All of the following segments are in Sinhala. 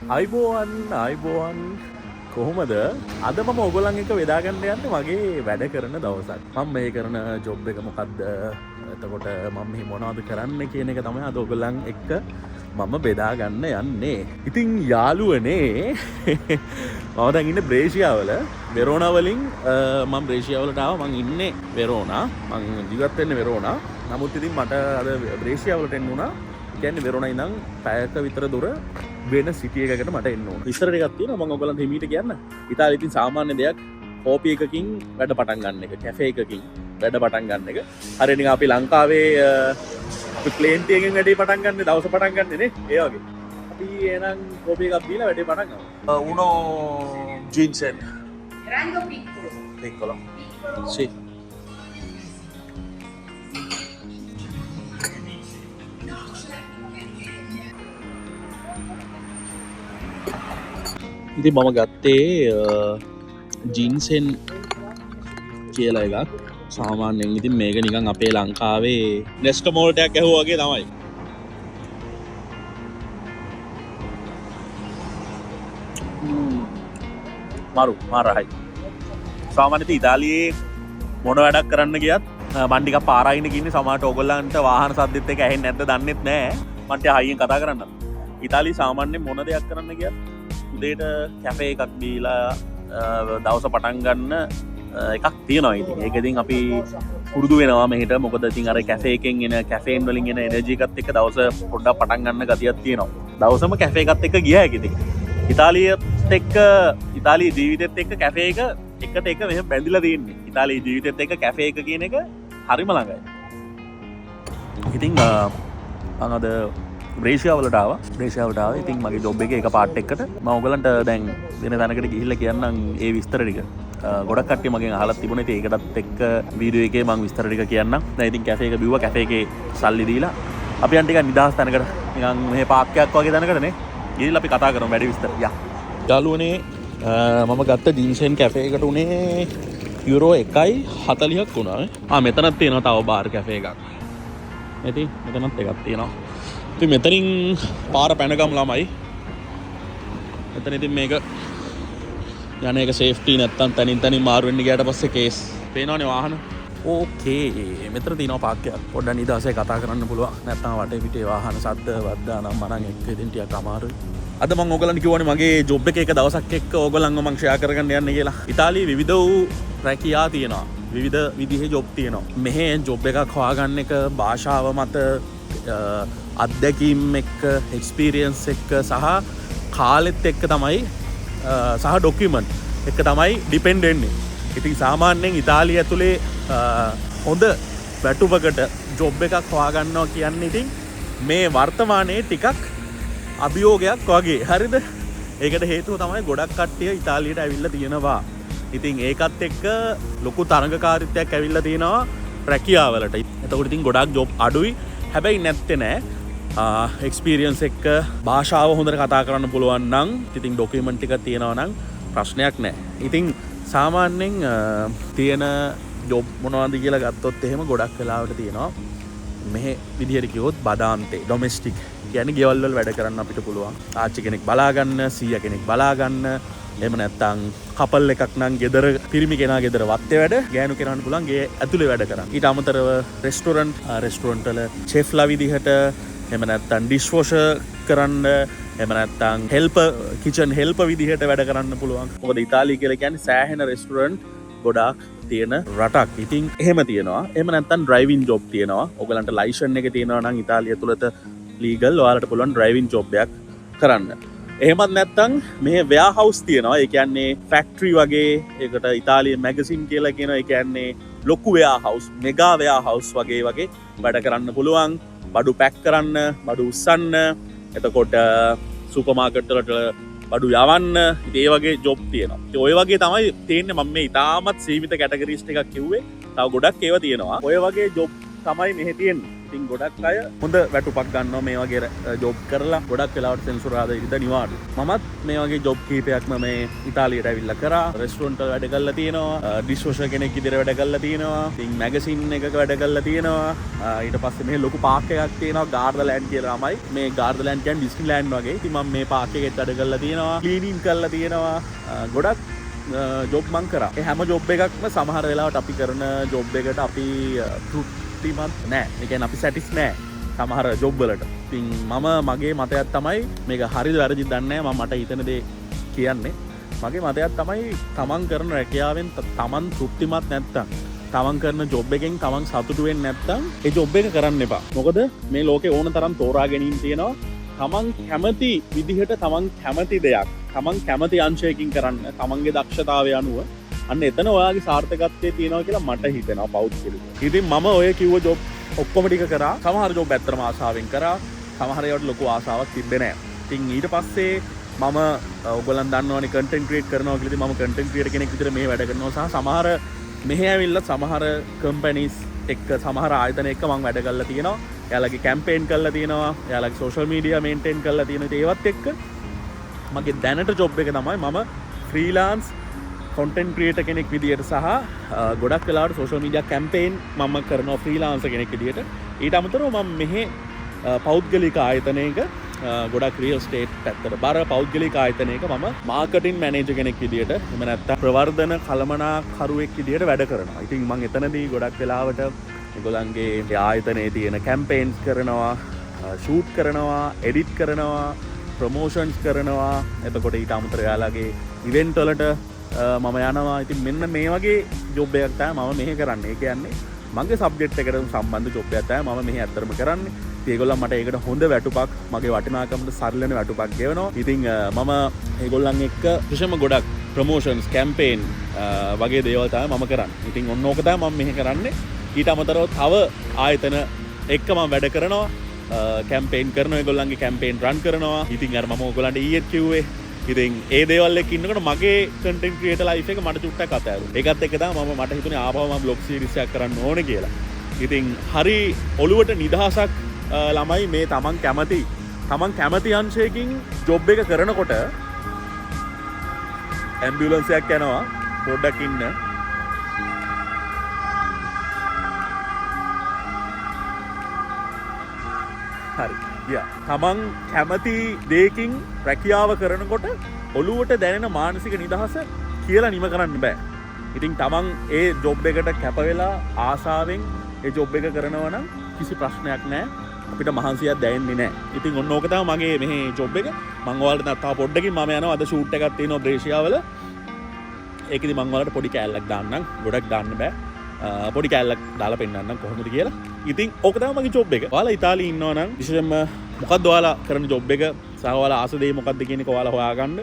අයිබෝවන් කොහොමද අද මම ඔයගොල්ලන් එක්ක බෙදාගන්න යන්නේ මගේ වැඩ කරන දවසක්. මම මේ කරන ජොබ් එක මොකද්ද? එතකොට මම මේ මොනවද කරන්න කියන එක තමයි අද ඔයගොල්ලන් එක්ක මම බෙදා ගන්න යන්නේ. ඉතින් යාළුවනේ මම දැන් ඉන්නේ බ්‍රේෂියාවල. වෙරෝනා වලින් මම බ්‍රේෂියාවලට ආවා. මම ඉන්නේ වෙරෝනා. මම ජීවත් වෙන්නේ වෙරෝනා. නමුත් ඉතින් මට අද බ්‍රේෂියාවලට එන්න උනා. කියන්නේ වෙරෝනා ඉඳන් පැයක විතර දුර වෙන සිටි එකකට මට එන්න ඕන. විස්තර ටිකක් තියෙනවා මම ඔයගලන්ට හිමීට කියන්න. ඉතාලියේ ඉතින් සාමාන්‍ය දෙයක් කෝපි එකකින් වැඩ පටන් ගන්න එක, කැෆේ එකකින් වැඩ පටන් ගන්න එක. හරියට නිකන් අපි ලංකාවේ අපි ප්ලේන් ටී එකෙන් වැඩේ පටන් ගන්න දවස පටන් ගන්න නේ. ඒ වගේ. අපි එහෙනම් කෝපි එකක් දීලා වැඩේ පටන් ගමු. Uno ginseng. Rango piccolo. Piccolo. Sì. ඉතින් මම ගත්තේ ජින්සෙන් කියලා එකක්. සාමාන්‍යයෙන් ඉතින් මේක නිකන් අපේ ලංකාවේ නෙස්ටමෝල් ටයක් ඇහුවා වගේ තමයි. මාරයි. සාමාන්‍යයෙන් ඉතාලියේ මොන වැඩක් කරන්න ගියත් මම ටිකක් පාරායින කින්නේ සමහරට ඕගොල්ලන්ට වාහන සද්දෙත් එක ඇහෙන්නේ නැද්ද දන්නෙත් නැහැ. මම ටික හයියෙන් කතා කරන්න. ඉතාලියේ සාමාන්‍යයෙන් මොන දෙයක් කරන්න ගියත් උදේට කැෆේ එකක් දීලා දවස පටන් ගන්න එකක් තියෙනවා. ඉතින් ඒක ඉතින් අපි පුරුදු වෙනවා මෙහෙට. මොකද ඉතින් අර කැෆේ එකෙන් එන කැෆේන් වලින් එන එනර්ජි එකත් එක්ක දවස පොඩ්ඩක් පටන් ගන්න ගතියක් තියෙනවා. දවසම කැෆේ එකත් එක්ක ගියා එක ඉතින්. ඉතාලියත් එක්ක ඉතාලි ජීවිතෙත් එක්ක කැෆේ එක එකට එක මෙහෙම බැඳිලා තියෙන්නේ. ඉතාලි ජීවිතෙත් එක්ක කැෆේ එක කියන එක හරිම ළඟයි. ඉතින් මම අද බ්‍රේෂියාවලට ආවා. ඉතින් මගේ ජොබ් එකේ එක පාර්ට් එකකට මම ඔයගලන්ට දැන් වෙන තැනකට ගිහිල්ලා කියන්නම් ඒ විස්තර ටික. ගොඩක් කට්ටිය මගෙන් අහලා තිබුණේ. ඉතින් ඒකටත් එක්ක වීඩියෝ එකේ මම විස්තර ටික කියන්නම්. දැන් ඉතින් කැෆේ එක බිව්වා. කැෆේ එකේ සල්ලි දීලා අපි යන් ටිකක් නිදහස් තැනකට නිකන් මේ පාක් එකක් වගේ තැනකට නේ. ගිහිල්ලා අපි කතා කරමු වැඩි විස්තර. යා. යාළුවනේ මම ගත්ත ජින්සෙන් කැෆේ එකට උනේ යුරෝ 1.40ක් වුණා. මෙතනත් තියෙනවා තව බාර් කැෆේ එකක්. ඉතින් මෙතනත් එකක් තියෙනවා. ඉතින් මෙතනින් පාර පැනගම් ළමයි. මෙතන ඉතින් මේක යන එක සේෆ්ටි නැත්තම් තනින් මාරු වෙන්න ගියාට පස්සේ කේස්. පේනවනේ වාහන. ඕකේ. මෙතන තියෙනවා පාක් එකක්. පොඩ්ඩක් නිදාසේ කතා කරන්න පුළුවන්. නැත්තම් වටේ පිටේ වාහන සද්ද වද්දා නම් මනන් එක්ක ඉතින් ටිකක් අමාරුයි. අද මම ඕගලන්ට කිව්වනේ මගේ ජොබ් එකේ එක දවසක් එක්ක ඕගලන්ව මම ෂෙයා කරගන්න යන්නේ කියලා. ඉතාලියේ විවිධ වූ රැකියා තියෙනවා. විවිධ විදිහේ ජොබ් තියෙනවා. මෙහේ ජොබ් එකක් හොයාගන්න එක භාෂාව මත අත්දැකීම් එක්ක එක්ස්පීරියන්ස් එක්ක සහ කාලෙත් එක්ක තමයි සහ ඩොකියුමන්ට් එක්ක තමයි ඩිපෙන්ඩ් වෙන්නේ. ඉතින් සාමාන්‍යයෙන් ඉතාලිය ඇතුලේ හොඳ වැටුපකට ජොබ් එකක් හොයාගන්නවා කියන්නේ ඉතින් මේ වර්තමානයේ ටිකක් අභියෝගයක් වගේ. හරිද? ඒකට හේතුව තමයි ගොඩක් කට්ටිය ඉතාලියට ඇවිල්ලා තියෙනවා. ඉතින් ඒකත් එක්ක ලොකු තරඟකාරීත්වයක් ඇවිල්ලා තියෙනවා රැකියාවලට. එතකොට ඉතින් ගොඩක් ජොබ් අඩුයි. හැබැයි නැත්තේ නෑ. එක්ස්පීරියන්ස් එක්ක භාෂාව හොඳට කතා කරන්න පුළුවන් නම් ඉතින් ඩොකියුමන්ට් ටික තියෙනවා නම් ප්‍රශ්නයක් නෑ. ඉතින් සාමාන්‍යයෙන් තියෙන ජොබ් මොනවද කියලා ගත්තොත් එහෙම ගොඩක් වෙලාවට තියෙනවා මෙහෙ විදිහට කිව්වොත් බදාන්තේ ඩොමෙස්ටික් කියන්නේ ගෙවල් වල වැඩ කරන්න අපිට පුළුවන්. ආච්චි කෙනෙක් බලා ගන්න, සීයා කෙනෙක් බලා ගන්න. එහෙම නැත්නම් කපල් එකක් නම් ගෙදර පිරිමි කෙනා ගෙදර වත්තේ වැඩ, ගෑනු කෙනාට පුළුවන් ගේ ඇතුලේ වැඩ කරන්න. ඊට අමතරව රෙස්ටොරන්ට් වල චෙෆ්ලා විදිහට, එහෙම නැත්නම් ඩිෂ් වොෂර් කරන්න, එහෙම නැත්නම් කිචන් හෙල්පර් විදිහට වැඩ කරන්න පුළුවන්. මොකද ඉතාලිය කියලා කියන්නේ සෑහෙන රෙස්ටොරන්ට් ගොඩාක් තියෙන රටක්. ඉතින් එහෙම තියෙනවා. එහෙම නැත්නම් ඩ්‍රයිවිං ජොබ් තියෙනවා. ඔයගලන්ට ලයිසන් එක තියෙනවා නම් ඉතාලිය තුලත ලීගල් ඔයාලට පුළුවන් ඩ්‍රයිවිං ජොබ් එකක් කරන්න. එහෙමත් නැත්නම් මේ වෙයාහවුස් තියෙනවා. ඒ කියන්නේ ෆැක්ටරි වගේ. ඒකට ඉතාලියේ මැගසින් කියලා කියනවා. ඒ කියන්නේ ලොකු වෙයාහවුස්, මෙගා වෙයාහවුස් වගේ වැඩ කරන්න පුළුවන්. බඩු පැක් කරන්න, බඩු උස්සන්න, එතකොට සුපර් මාකට් වලට බඩු යවන්න. ඉතින් ඒ වගේ ජොබ් තියෙනවා. ඉතින් ඔය වගේ තමයි තියෙන්නේ. මම මේ ඉතාමත් සීමිත කැටගරිස් ටිකක් කිව්වේ. තව ගොඩක් ඒවා තියෙනවා. ඔය වගේ ජොබ් තමයි මෙහෙ තියෙන්නේ. ඉතින් ගොඩක් අය හොඳ වැටුපක් ගන්නවා මේ වගේ ජොබ් කරලා ගොඩක් වෙලාවට සෙන්සුරාදා ඉරිදා නිවාඩු. මමත් මේ වගේ ජොබ් කීපයක්ම මේ ඉතාලියට ඇවිල්ලා කරා. රෙස්ටොරන්ට් වල වැඩ කරලා තියෙනවා. ඩිෂ් වොෂර් කෙනෙක් විදිහට වැඩ කරලා තියෙනවා. ඉතින් මැගසින් එකක වැඩ කරලා තියෙනවා. ඊට පස්සේ මේ ලොකු පාක් එකක් තියෙනවා ගාර්ඩ්ලෑන්ඩ් කියලා තමයි. මේ ගාර්ඩ්ලෑන්ඩ් කියන්නේ ඩිස්නිලෑන්ඩ් වගේ. ඉතින් මම මේ පාක් එකෙත් වැඩ කරලා තියෙනවා. ක්ලීනින් කරලා තියෙනවා. ගොඩක් ජොබ් මං කරා. ඒ හැම ජොබ් එකක්ම සමහර වෙලාවට අපි කරන ජොබ් එකට අපි තෘප්තිමත් නෑ. ඒ කියන්නේ අපි සැටිස් නෑ සමහර ජොබ් වලට. ඉතින් මම මගේ මතයක් තමයි මේක හරිද වැරදිද දන්නේ නෑ. මම මට හිතන දේ කියන්නේ. මගේ මතයක් තමයි තමන් කරන රැකියාවෙන් තමන් තෘප්තිමත් නැත්තම් තමන් කරන ජොබ් එකෙන් තමන් සතුටු වෙන්නේ නැත්තම් ඒ ජොබ් එක කරන්න එපා. මොකද මේ ලෝකේ ඕන තරම් තෝරා ගැනීම තියෙනවා. තමන් කැමති විදිහට තමන් කැමති දෙයක් තමන් කැමති අංශයකින් කරන්න තමන්ගේ දක්ෂතාවය අනුව අන්න එතන ඔයාගේ සාර්ථකත්වයේ තියෙනවා කියලා මට හිතෙනවා පෞද්ගලිකව. ඉතින් මම ඔය කිව්ව ජොබ් ඔක්කොම ටික කරා. සමහර ජොබ් ඇත්තටම ආසාවෙන් කරා. සමහර ඒවාට ලොකු ආසාවක් තිබ්බේ නැහැ. ඉතින් ඊට පස්සේ මම ඔයගොල්ලන් දන්නවනේ කන්ටෙන්ට් ක්‍රියේට් කරනවා කියලා. ඉතින් මම කන්ටෙන්ට් ක්‍රියේටර් කෙනෙක් විදිහට මේ වැඩ කරනවා සහ සමහර මෙහෙ ඇවිල්ලා සමහර කම්පැනිස් එක්ක සමහර ආයතන එක්ක මම වැඩ කරලා තියෙනවා. එයාලගේ කැම්පේන් කරලා තියෙනවා. එයාලගේ සෝෂල් මීඩියා මේන්ටේන් කරලා තියෙනවා. ඒවත් එක්ක මගේ දැනට ජොබ් එක තමයි මම ෆ්‍රීලාන්ස් කොන්ටෙන්ට් ක්‍රියේටර් කෙනෙක් විදියට සහ ගොඩක් වෙලාවට සෝෂල් මීඩියා කැම්පේන් මම කරනවා ෆ්‍රීලාන්සර් කෙනෙක් විදියට. ඊට අමතරව මම මෙහි පෞද්ගලික ආයතනයක ගොඩක් රියල් ස්ටේට් පැත්තට බර පෞද්ගලික ආයතනයක මම මාකටිං මැනේජර් කෙනෙක් විදියට එහෙම නැත්නම් ප්‍රවර්ධන කළමනාකරුවෙක් විදියට වැඩ කරනවා. ඉතින් මම එතනදී ගොඩක් වෙලාවට ඒගොල්ලන්ගේ ආයතනයේ තියෙන කැම්පේන්ස් කරනවා, ෂූට් කරනවා, එඩිට් කරනවා, ප්‍රොමෝෂන්ස් කරනවා. එතකොට ඊට අමතරව යාළගේ ඉවෙන්ට් වලට මම යනවා. ඉතින් මෙන්න මේ වගේ ජොබ් එකක් තමයි මම මෙහෙ කරන්නේ. ඒ කියන්නේ මගේ සබ්ජෙක්ට් එකට සම්බන්ධ ජොබ් එකක් තමයි මම මෙහෙ ඇත්තටම කරන්නේ. ඉතින් ඒගොල්ලන් මට ඒකට හොඳ වැටුපක් මගේ වටිනාකමට සරිලන වැටුපක් ගෙවනවා. ඉතින් මම ඒගොල්ලන් එක්ක විශේෂම ගොඩක් ප්‍රොමෝෂන්ස් කැම්පේන් වගේ දේවල් තමයි මම කරන්නේ. ඉතින් ඔන්න ඕක තමයි මම මෙහෙ කරන්නේ. ඊට අමතරව තව ආයතන එක්ක මම වැඩ කරනවා. කැම්පේන් කරනවා, ඒගොල්ලන්ගේ කැම්පේන් රන් කරනවා. ඉතින් අර මම ඔයගොල්ලන්ට ඊයේත් කිව්වේ ඉතින් ඒ දේවල් එක්ක ඉන්නකොට මගේ කන්ටෙන්ට් ක්‍රියේටර් ලයිෆ් එක මට චුට්ටක් අතෑරුණා. ඒකත් එක්ක තමයි මට හිතුනේ ආපහු මම බ්ලොග් සීරීස් එකක් කරන්න ඕනේ කියලා. ඉතින් හරි ඔළුවට නිදහසක් ළමයි මේ තමන් කැමති අංශයකින් ජොබ් එක කරනකොට ඇම්බියුලන්ස් එකක් යනවා පොඩ්ඩක් ඉන්න. හරි. තමන් කැමති දෙයකින් රැකියාව කරනකොට ඔළුවට දැනෙන මානසික නිදහස කියලා නිම කරන්න බෑ. ඉතින් තමන් ඒ ජොබ් එකට කැප වෙලා ආසාවෙන් ඒ ජොබ් එක කරනවා නම් කිසි ප්‍රශ්නයක් නැහැ. අපිට මහන්සියක් දැනෙන්නේ නැහැ. ඉතින් ඔන්න ඕක තමයි මගේ මෙහි ජොබ් එක. මම ඔයාලට තව පොඩ්ඩකින් මම යනවා අද ෂූට් එකක් තියෙනවා බ්‍රේෂියාවල. ඒකෙදි මම ඔයාලට පොඩි කෑල්ලක් දාන්නම්. ගොඩක් දාන්න බෑ. පොඩි කෑල්ලක් දාලා පෙන්නන්නම් කොහොමද කියලා. ඉතින් ඕක තමයි මගේ ජොබ් එක. ඔයාලා ඉතාලියේ ඉන්නවා නම් විශේෂයෙන්ම මොකක්ද ඔයාලා කරන ජොබ් එක සහ ඔයාලා ආස දේ මොකක්ද කියන එක ඔයාලා හොයාගන්න.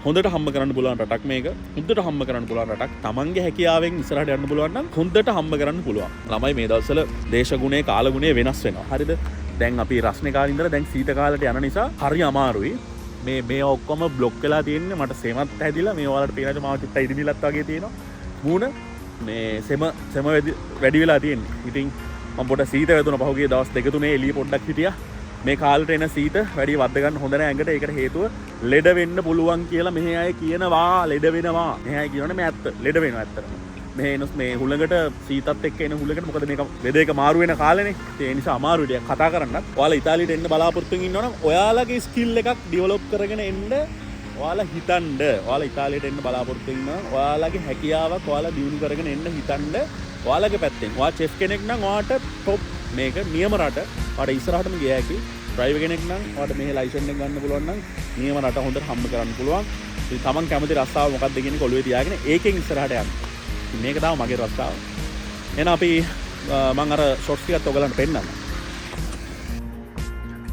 හොඳට හම්බ කරන්න පුළුවන් රටක් මේක. හොඳට හම්බ කරන්න පුළුවන් රටක්. තමන්ගේ හැකියාවෙන් ඉස්සරහට යන්න පුළුවන් නම් හොඳට හම්බ කරන්න පුළුවන්. ළමයි මේ දවස්වල දේශගුණේ කාලගුණේ වෙනස් වෙනවා. හරිද? දැන් අපි රස්නේ කාලේ ඉඳලා දැන් සීත කාලයට යන නිසා හරි අමාරුයි. මේ ඔක්කොම බ්ලොක් වෙලා තියෙන්නේ. මට සෙමත් හැදිලා මේ ඔයාලට පේනද මාව චුට්ටයි ඉදිමිලත් වගේ තියෙනවා. මූණ මේ සෙම වැඩි වෙලා තියෙන්නේ. ඉතින් මම පොඩ සීත වැදුණා පහුගිය දවස් දෙක තුනේ එළිය පොඩ්ඩක් හිටියා. මේ කාලේට එන සීත වැඩි වද්ද ගන්න හොඳ නැහැ ඇඟට. ඒකට හේතුව ලෙඩ වෙන්න පුළුවන් කියලා මෙහි අය කියනවා. ලෙඩ වෙනවා. මෙහි අය කියනවනේ මේ ඇත්ත. ලෙඩ වෙනවා ඇත්තටම. මේ හුලඟට සීතත් එක්ක එන හුලඟට මොකද මේක වෙදේක මාරු වෙන කාලේනේ. ඒ නිසා අමාරුයි ටිකක් කතා කරන්නත්. ඔයාලා ඉතාලියට එන්න බලාපොරොත්තු වෙමින් ඉන්නවනම් ඔයාලගේ ස්කිල් එකක් ඩෙවලොප් කරගෙන එන්න ඔයාලා හිතන්න. ඔයාලා ඉතාලියට එන්න බලාපොරොත්තු වෙනවා. ඔයාලගේ හැකියාවක් ඔයාලා දියුණු කරගෙන එන්න හිතන්න. ඔයාලගේ පැත්තෙන් ඔයා චෙෆ් කෙනෙක් නම් ඔයාට টොප් මේක නියම රට. ඔයාට ඉස්සරහටම ගිය හැකි. ඩ්‍රයිවර් කෙනෙක් නම් ඔයාට මෙහි ලයිසන්ස් එක ගන්න පුළුවන් නම් නියම රට හොඳට හම්බ කරන්න පුළුවන්. ඉතින් තමන් කැමති රස්සාව මොකක්ද කියන එක ඔළුවේ තියාගෙන ඒකෙන් ඉස්සරහට යන්න. මේක තමයි මගේ රස්සාව. එහෙනම් අපි මම අර ෂොට්ස් ටිකත් ඔයගලන්ට පෙන්නන්න.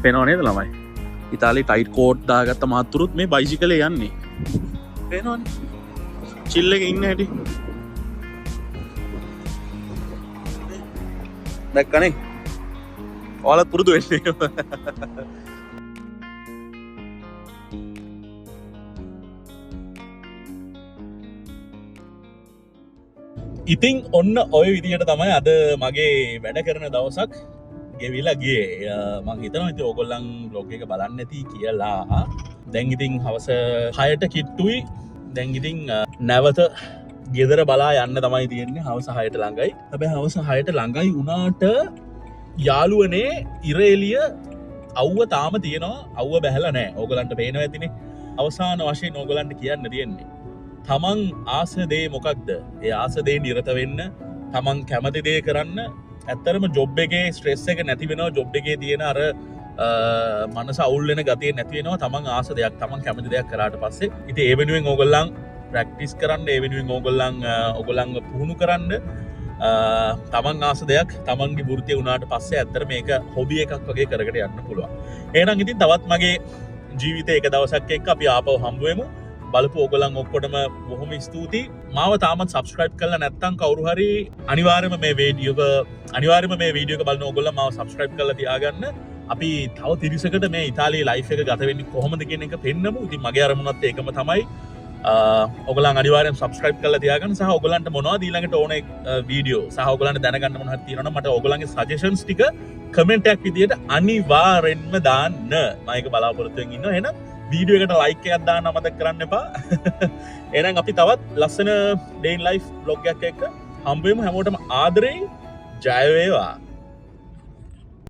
පේනව නේද ළමයි? ඉතාලියේ ටයිට් කෝට් දාගත්ත මාතුරුත් මේ බයිසිකලේ යන්නේ. පේනවනේ. චිල් එකේ ඉන්න හැටි. දැක්කනේ? ඔයාලත් පුරුදු වෙන්නේ. ඉතින් ඔන්න ඔය විදිහට තමයි අද මගේ වැඩ කරන දවසක් ගෙවිලා ගියේ මං හිතනවා ඉතින් ඕගොල්ලන් බ්ලොග් එක බලන්න ඇති කියලා. දැන් ඉතින් හවස 6ට කිට්ටුයි. දැන් ඉතින් නැවත ගෙදර බලා යන්න තමයි තියෙන්නේ හවස 6ට ළඟයි. හැබැයි හවස 6ට ළඟයි වුණාට යාළුවනේ ඉර එළිය අවුව තාම තියෙනවා. අවුව බැහැලා නැහැ. ඕගොල්ලන්ට පේනවා ඇතිනේ. අවසාන වශයෙන් ඕගොල්ලන්ට කියන්න තියෙන්නේ තමන් ආස දේ මොකක්ද? ඒ ආස දේ නිරත වෙන්න, තමන් කැමති දේ කරන්න. ඇත්තරම ජොබ් එකේ ස්ට්‍රෙස් එක නැති වෙනවා. ජොබ් එකේ තියෙන අර මනස අවුල් වෙන ගතිය නැති වෙනවා. තමන් ආස දෙයක්, තමන් කැමති දෙයක් කරාට පස්සේ. ඉතින් ඒ වෙනුවෙන් ඕගොල්ලන් ප්‍රැක්ටිස් කරන්න, ඒ වෙනුවෙන් ඕගොල්ලන්ව පුහුණු කරන්න. තමන් ආස දෙයක් තමන්ගේ වෘත්තිය වුණාට පස්සේ ඇත්තට මේක හොබි එකක් වගේ කරගෙන යන්න පුළුවන්. එහෙනම් ඉතින් තවත් මගේ ජීවිතේ එක දවසක් එක්ක අපි ආපහු හම්බ වෙමු. බලපු ඕගොල්ලන් ඔක්කොටම බොහොම ස්තුතියි. මාව තාමත් සබ්ස්ක්‍රයිබ් කරලා නැත්නම් කවුරු හරි අනිවාර්යයෙන්ම මේ වීඩියෝ එක බලන ඕගොල්ලන් මාව සබ්ස්ක්‍රයිබ් කරලා තියාගන්න. අපි තව තිරිසකට මේ ඉතාලියේ ලයිෆ් එක ගත වෙන්නේ කොහොමද කියන එක පෙන්නමු. ඉතින් මගේ අරමුණත් ඒකම තමයි. ඔයගොල්ලන් අනිවාර්යෙන් සබ්ස්ක්‍රයිබ් කරලා තියාගන්න. සහ ඔයගොල්ලන්ට මොනවද ඊළඟට ඕනේ වීඩියෝ සහ ඔයගොල්ලන්ට දැනගන්න මොන හරි තියෙනවා නම් මට ඔයගොල්ලන්ගේ සජෙෂන්ස් ටික කමෙන්ට් එකක් විදියට අනිවාර්යෙන්ම දාන්න. මම ඒක බලාපොරොත්තු වෙමින් ඉන්නවා. එහෙනම් වීඩියෝ එකට ලයික් එකක් දාන්න අමතක කරන්න එපා. එහෙනම් අපි තවත් ලස්සන day in life vlog එකක් එක්ක හම්බ වෙමු. හැමෝටම ආදරේ. ජය වේවා.